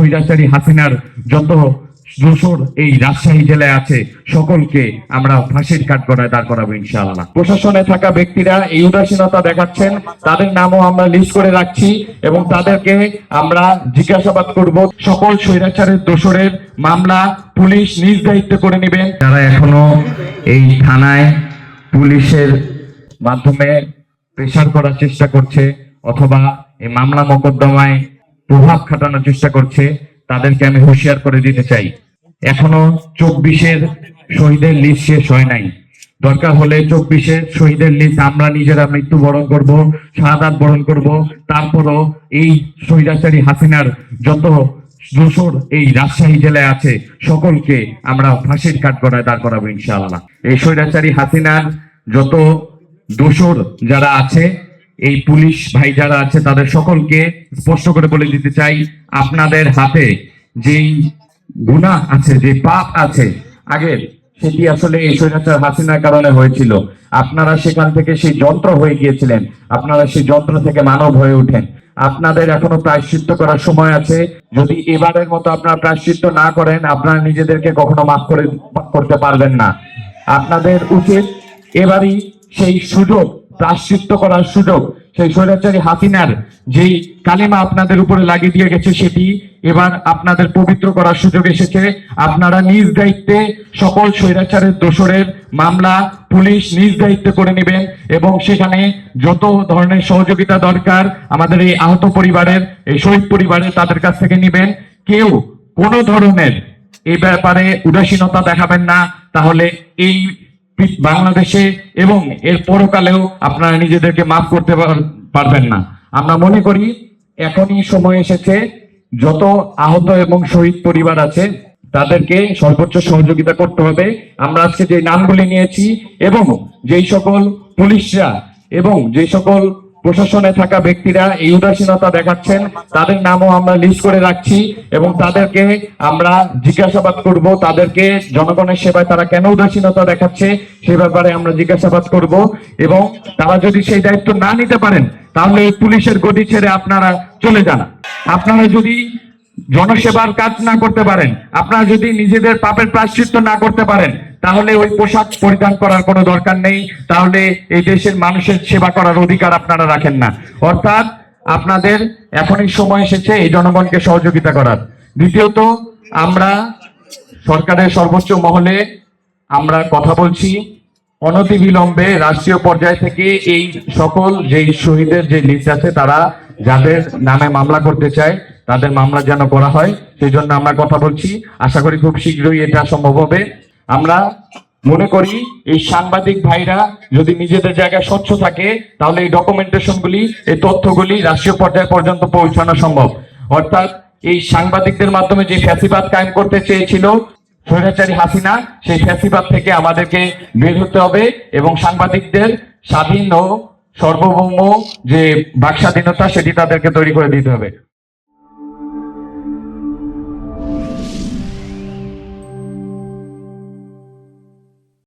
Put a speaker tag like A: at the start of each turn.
A: স্বৈরাচারী হাসিনার যত দোসর এই রাজশাহী জেলায় আছে সকলকে আমরা ফাঁসির কাঠগড়ায় দাঁড় করাবো ইনশাআল্লাহ। প্রশাসনে থাকা ব্যক্তিরা এই উদাসীনতা দেখাচ্ছেন, তাদের নামও আমরা লিস্ট করে রাখছি এবং তাদেরকে আমরা জিজ্ঞাসাবাদ করব। সকল স্বৈরাচারের দোসরের মামলা পুলিশ নিজ দায়িত্বে করে নেবেন। যারা এখনো এই থানায় পুলিশের মাধ্যমে প্রেসার করার চেষ্টা করছে অথবা এই মামলা মোকদ্দমায় প্রভাব খাটানোর চেষ্টা করছে, তাদেরকে আমি হুঁশিয়ার করে দিতে চাই, এখনো 24-এর শহীদের লিস্ট শেষ হয় নাই। দরকার হলে 24-এর শহীদের লিস্ট আমরা নিজেরা মৃত্যুবরণ করব, শাহাদাত বরণ করব, তারপরও এই স্বৈরাচারী হাসিনার যত দোসর এই রাজশাহী জেলায় আছে সকলকে আমরা ফাঁসির কাঠগড়ায় দাঁড় করাবো ইনশাআল্লাহ। এই স্বৈরাচারী হাসিনার যত দোসর যারা আছে, এই পুলিশ ভাই যারা আছে, তাদের সকলকে স্পষ্ট করে বলে দিতে চাই, আপনাদের হাতে যেই গুনাহ আছে, যে পাপ আছে আগের, সেটি আসলে এই স্বৈরাচার হাসিনার কারণে হয়েছিল। আপনারা সেখান থেকে সেই যন্ত্র হয়ে গিয়েছিলেন, আপনারা সেই যন্ত্র থেকে মানব হয়ে উঠেন। আপনাদের এখনো প্রায়শ্চিত্ত করার সময় আছে। যদি এবারের মতো আপনারা প্রায়শ্চিত্ত না করেন, আপনারা নিজেদেরকে কখনো মাফ করতে পারবেন না। আপনাদের উচিত এবারই সেই সুযোগ, প্রায়শ্চিত্ত করার সুযোগ, সেই স্বৈরাচারী হাসিনার যেই কালিমা আপনাদের উপরে লাগিয়ে দিয়ে গেছে, সেটি এবার আপনাদের পবিত্র করার সুযোগ এসেছে। আপনারা নিজ দায়িত্বে সকল স্বৈরাচারের দোসরের মামলা পুলিশ নিজ দায়িত্বে করে নেবেন এবং সেখানে যত ধরনের সহযোগিতা দরকার আমাদের এই আহত পরিবারের, এই শহীদ পরিবারের, তাদের কাছ থেকে নেবেন। কেউ কোনো ধরনের এই ব্যাপারে উদাসীনতা দেখাবেন না, তাহলে এই বাংলাদেশে এবং এর পরকালেও আপনারা নিজেদেরকে মাফ করতে পারবেন না। আমরা মনে করি এখনই সময় এসেছে, যত আহত এবং শহীদ পরিবার আছে তাদেরকে সর্বোচ্চ সহযোগিতা করতে হবে। আমরা আজকে যে নামগুলি নিয়েছি এবং যেই সকল পুলিশরা এবং যে সকল প্রশাসনে থাকা ব্যক্তিরা এই উদাসীনতা দেখাচ্ছেন, তাদের নামও আমরা লিস্ট করে রাখছি এবং তাদেরকে আমরা জিজ্ঞাসাবাদ করব। তাদেরকে জনগণের সেবায় তারা কেন উদাসীনতা দেখাচ্ছে সে ব্যাপারে আমরা জিজ্ঞাসাবাদ করব এবং তারা যদি সেই দায়িত্ব না নিতে পারেন, তাহলে পুলিশের গদি ছেড়ে আপনারা চলে যান। আপনারা যদি জনসেবার কাজ না করতে পারেন, আপনারা যদি নিজেদের পাপের প্রায়শ্চিত্ত না করতে পারেন, তাহলে ওই পোশাক পরিধান করার কোনো দরকার নেই। তাহলে এই দেশের মানুষের সেবা করার অধিকার আপনারা রাখেন না। অর্থাৎ আপনাদের এখনই সময় এসেছে এই জনগণকে সহযোগিতা করার। দ্বিতীয়ত, আমরা সরকারের সর্বোচ্চ মহলে আমরা কথা বলছি, অনতিবিলম্বে রাষ্ট্রীয় পর্যায় থেকে এই সকল যে শহীদের যে লিস্ট আছে, তারা যাদের নামে মামলা করতে চায় তাদের মামলা যেন করা হয়, সেই জন্য আমরা কথা বলছি। আশা করি খুব শীঘ্রই এটা সম্ভব হবে। আমরা মনে করি এই সাংবাদিক ভাইরা যদি নিজেদের জায়গায় স্বচ্ছ থাকে, তাহলে এই ডকুমেন্টেশনগুলি, এই তথ্যগুলি রাষ্ট্রীয় পর্যায় পর্যন্ত পৌঁছানো সম্ভব। অর্থাৎ এই সাংবাদিকদের মাধ্যমে যে ফ্যাসিবাদ কায়েম করতে চেয়েছিল স্বৈরাচারী হাসিনা, সেই ফ্যাসিবাদ থেকে আমাদেরকে বের হতে হবে এবং সাংবাদিকদের স্বাধীন ও সার্বভৌম যে বাক স্বাধীনতা, সেটি তাদেরকে তৈরি করে দিতে হবে।